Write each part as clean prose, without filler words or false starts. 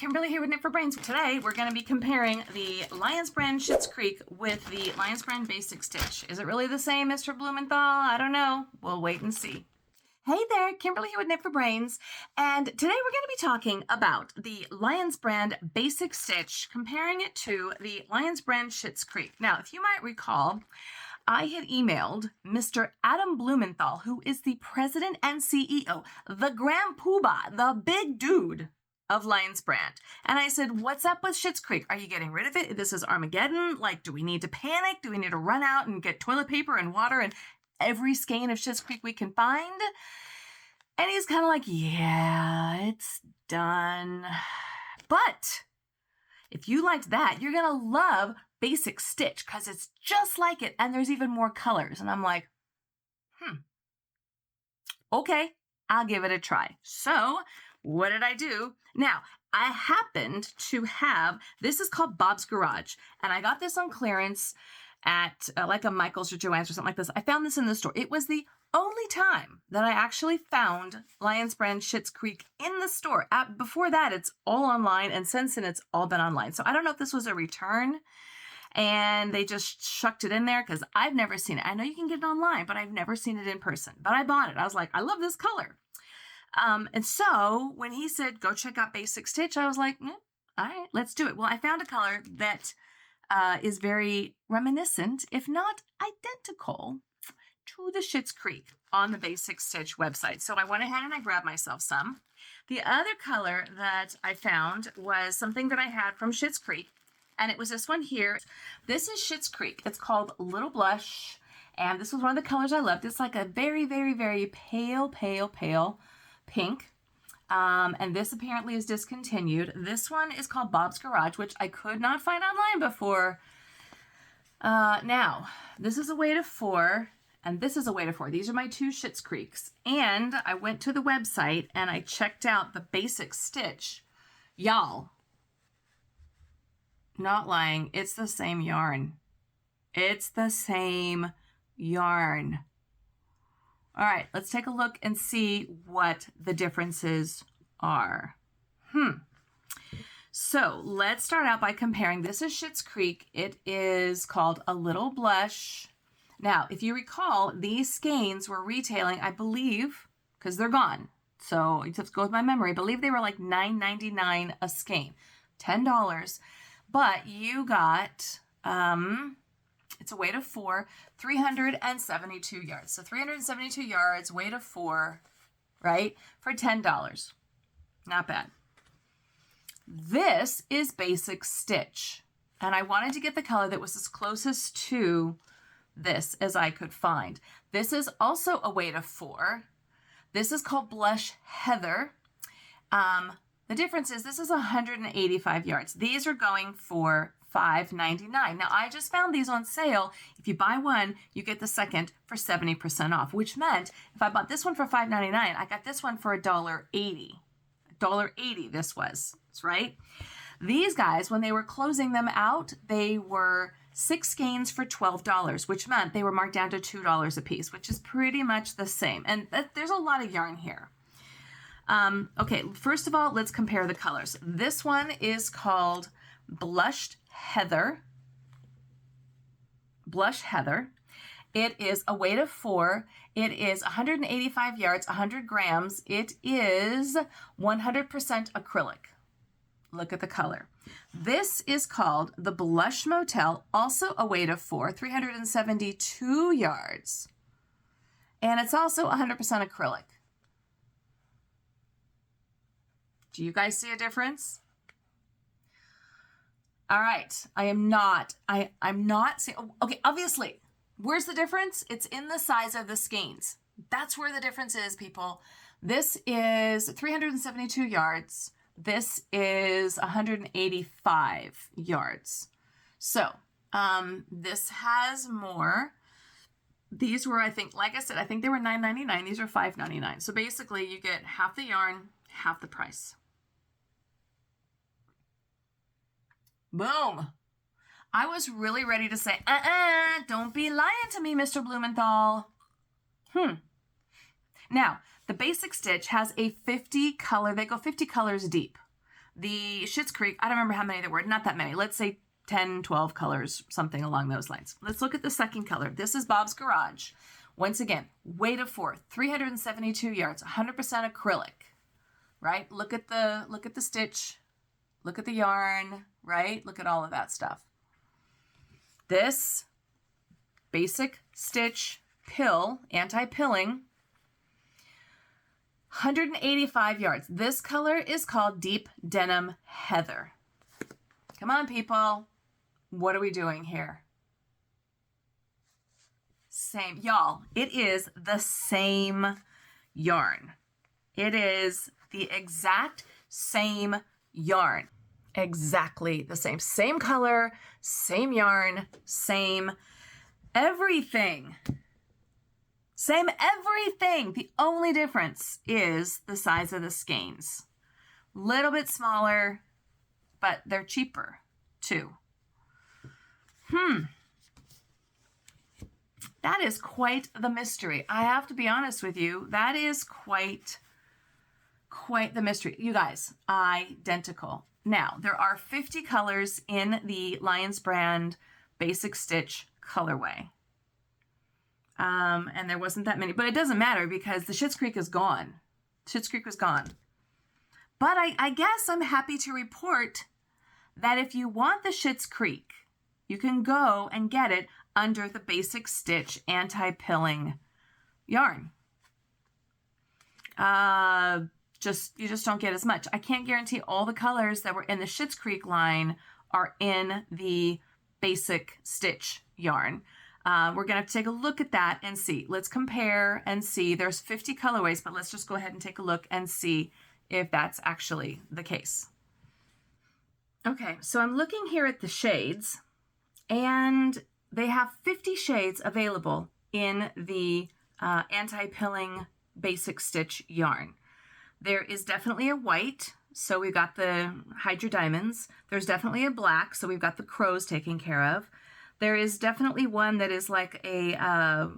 Kimberly here with Knit for Brains. Today we're going to be comparing the Lions brand Schitts Creek with the Lions brand Basic Stitch. Is it really the same, Mr. Blumenthal? I don't know. We'll wait and see. Hey there, Kimberly here with Knit for Brains, and today we're going to be talking about the Lions brand Basic Stitch, comparing it to the Lions brand Schitts Creek. Now, if you might recall, I had emailed Mr. Adam Blumenthal, who is the president and CEO, the grand poobah, the big dude of Lions brand. And I said, what's up with Schitts Creek? Are you getting rid of it? This is Armageddon. Like, do we need to panic? Do we need to run out and get toilet paper and water and every skein of Schitts Creek we can find? And he's kind of like, yeah, it's done. But if you liked that, you're going to love Basic Stitch because it's just like it. And there's even more colors. And I'm like, okay, I'll give it a try. So what did I do? Now, I happened to have, this is called Bob's Garage. And I got this on clearance at like a Michael's or Joann's or something like this. I found this in the store. It was the only time that I actually found Lions brand Schitts Creek in the store. Before that, it's all online, and since then, it's all been online. So I don't know if this was a return and they just shucked it in there because I've never seen it. I know you can get it online, but I've never seen it in person. But I bought it. I was like, I love this color. And so when he said, go check out Basic Stitch, I was like, all right, let's do it. Well, I found a color that is very reminiscent, if not identical, to the Schitts Creek on the Basic Stitch website. So I went ahead and I grabbed myself some. The other color that I found was something that I had from Schitts Creek, and it was this one here. This is Schitts Creek. It's called Little Blush, and this was one of the colors I loved. It's like a very, very, very pale pink. And this apparently is discontinued. This one is called Bob's Garage, which I could not find online before. Now, this is a weight of 4. And this is a weight of 4. These are my two Schitts Creeks. And I went to the website and I checked out the Basic Stitch. Y'all, not lying, it's the same yarn. It's the same yarn. All right, let's take a look and see what the differences are. So let's start out by comparing. This is Schitts Creek. It is called A Little Blush. Now, if you recall, these skeins were retailing, I believe, because they're gone. So you have to go with my memory. I believe they were like $9.99 a skein, $10. But you got, it's a weight of 4, 372 yards. So 372 yards, weight of 4, right, for $10. Not bad. This is Basic Stitch. And I wanted to get the color that was as closest to this as I could find. This is also a weight of 4. This is called Blush Heather. The difference is this is 185 yards. These are going for $5.99. Now, I just found these on sale. If you buy one, you get the second for 70% off, which meant if I bought this one for $5.99, I got this one for $1.80. $1.80 this was, right? These guys, when they were closing them out, they were 6 skeins for $12, which meant they were marked down to $2 a piece, which is pretty much the same. And there's a lot of yarn here. Okay, first of all, let's compare the colors. This one is called Blush Heather. Blush Heather. It is a weight of 4. It is 185 yards, 100 grams. It is 100% acrylic. Look at the color. This is called the Blush Motel, also a weight of 4, 372 yards. And it's also 100% acrylic. Do you guys see a difference? All right, I'm not seeing, okay, obviously, where's the difference? It's in the size of the skeins. That's where the difference is, people. This is 372 yards. This is 185 yards. So this has more. These were, I think, like I said, I think they were $9.99. These are $5.99. So basically you get half the yarn, half the price. Boom. I was really ready to say, don't be lying to me, Mr. Blumenthal. Now, the Basic Stitch has a 50 color, they go 50 colors deep. the Schitts Creek, I don't remember how many there were, not that many. Let's say 10, 12 colors, something along those lines. Let's look at the second color. This is Bob's Garage. Once again, weight of 4, 372 yards, 100% acrylic, right? Look at the stitch, look at the yarn, right? Look at all of that stuff. This basic stitch pill, anti-pilling, 185 yards. This color is called Deep Denim Heather. Come on, people. What are we doing here? Same. Y'all, it is the same yarn. It is the exact same yarn. Exactly the same. Same color, same yarn, same everything. Same everything. The only difference is the size of the skeins. Little bit smaller, but they're cheaper too. That is quite the mystery. I have to be honest with you. That is quite the mystery. You guys, identical. Now, there are 50 colors in the Lions brand Basic Stitch colorway. And there wasn't that many, but it doesn't matter because the Schitts Creek is gone. Schitts Creek was gone. But I guess I'm happy to report that if you want the Schitts Creek, you can go and get it under the Basic Stitch anti-pilling yarn. You just don't get as much. I can't guarantee all the colors that were in the Schitts Creek line are in the Basic Stitch yarn. We're going to have to take a look at that and see. Let's compare and see. There's 50 colorways, but let's just go ahead and take a look and see if that's actually the case. Okay, so I'm looking here at the shades, and they have 50 shades available in the anti-pilling Basic Stitch yarn. There is definitely a white, so we've got the Hydra Diamonds. There's definitely a black, so we've got the crows taken care of. There is definitely one that is like a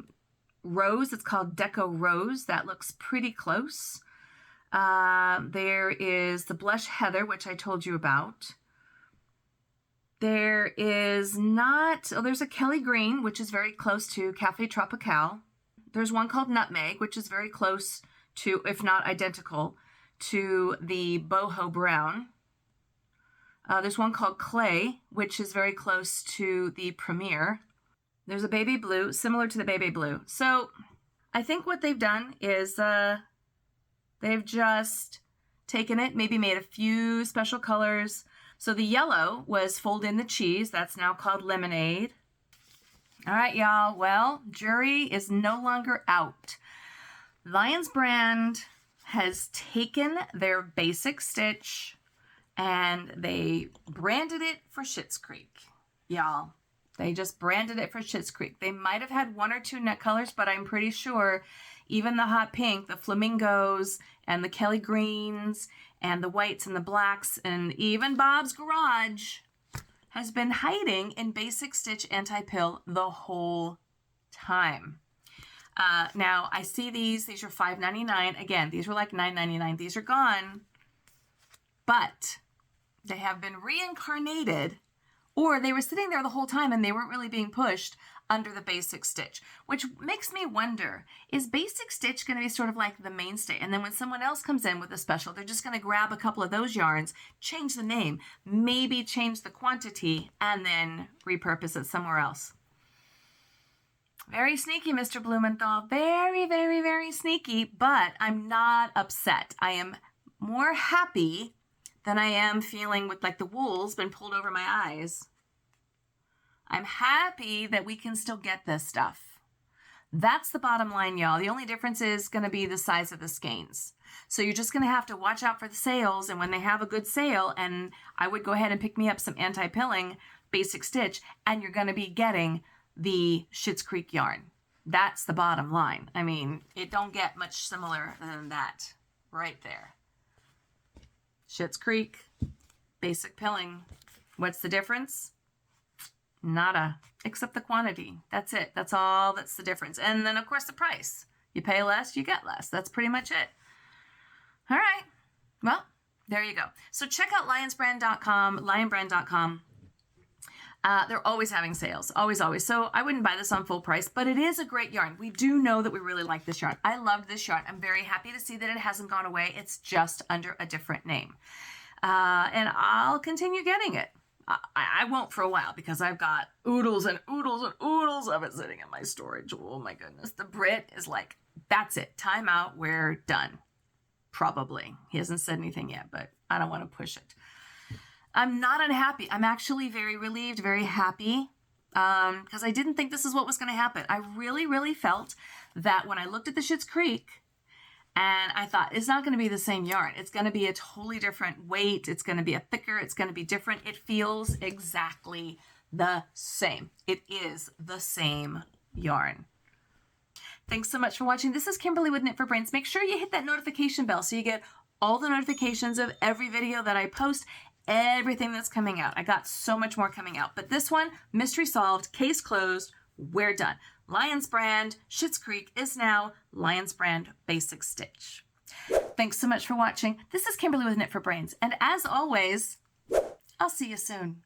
rose. It's called Deco Rose. That looks pretty close. There is the Blush Heather, which I told you about. There is there's a Kelly Green, which is very close to Cafe Tropical. There's one called Nutmeg, which is very close to, if not identical, to the Boho Brown. There's one called Clay, which is very close to the Premier. There's a Baby Blue, similar to the Baby Blue. So I think what they've done is they've just taken it, maybe made a few special colors. So the yellow was Fold in the Cheese. That's now called Lemonade. All right, y'all. Well, jury is no longer out. Lions brand has taken their Basic Stitch and they branded it for Schitts Creek. Y'all, they just branded it for Schitts Creek. They might have had one or two net colors, but I'm pretty sure even the hot pink, the flamingos, and the Kelly Greens, and the whites and the blacks, and even Bob's Garage has been hiding in Basic Stitch Anti-Pill the whole time. Now, I see these are $5.99. Again, these were like $9.99. These are gone, but they have been reincarnated, or they were sitting there the whole time and they weren't really being pushed under the Basic Stitch, which makes me wonder, is Basic Stitch going to be sort of like the mainstay? And then when someone else comes in with a special, they're just going to grab a couple of those yarns, change the name, maybe change the quantity, and then repurpose it somewhere else. Very sneaky, Mr. Blumenthal. Very, very, very sneaky, but I'm not upset. I am more happy than I am feeling with like the wool's been pulled over my eyes. I'm happy that we can still get this stuff. That's the bottom line, y'all. The only difference is going to be the size of the skeins. So you're just going to have to watch out for the sales, and when they have a good sale, and I would go ahead and pick me up some anti-pilling Basic Stitch, and you're going to be getting the Schitts Creek yarn. That's the bottom line. I mean, it don't get much similar than that right there. Schitts Creek, Basic Pilling. What's the difference? Nada, except the quantity. That's it. That's all that's the difference. And then, of course, the price. You pay less, you get less. That's pretty much it. All right. Well, There you go. So check out lionbrand.com. They're always having sales, always. So I wouldn't buy this on full price, but it is a great yarn. We do know that we really like this yarn. I loved this yarn. I'm very happy to see that it hasn't gone away. It's just under a different name. And I'll continue getting it. I won't for a while because I've got oodles and oodles and oodles of it sitting in my storage. Oh my goodness. The Brit is like, that's it. Time out. We're done. Probably. He hasn't said anything yet, but I don't want to push it. I'm not unhappy. I'm actually very relieved, very happy, because I didn't think this is what was going to happen. I really, really felt that when I looked at the Schitts Creek, and I thought, it's not going to be the same yarn. It's going to be a totally different weight. It's going to be a thicker. It's going to be different. It feels exactly the same. It is the same yarn. Thanks so much for watching. This is Kimberly with Knit for Brains. Make sure you hit that notification bell so you get all the notifications of every video that I post, everything that's coming out. I got so much more coming out. But this one, mystery solved, case closed, we're done. Lions brand, Schitts Creek is now Lions brand Basic Stitch. Thanks so much for watching. This is Kimberly with Knit for Brains. And as always, I'll see you soon.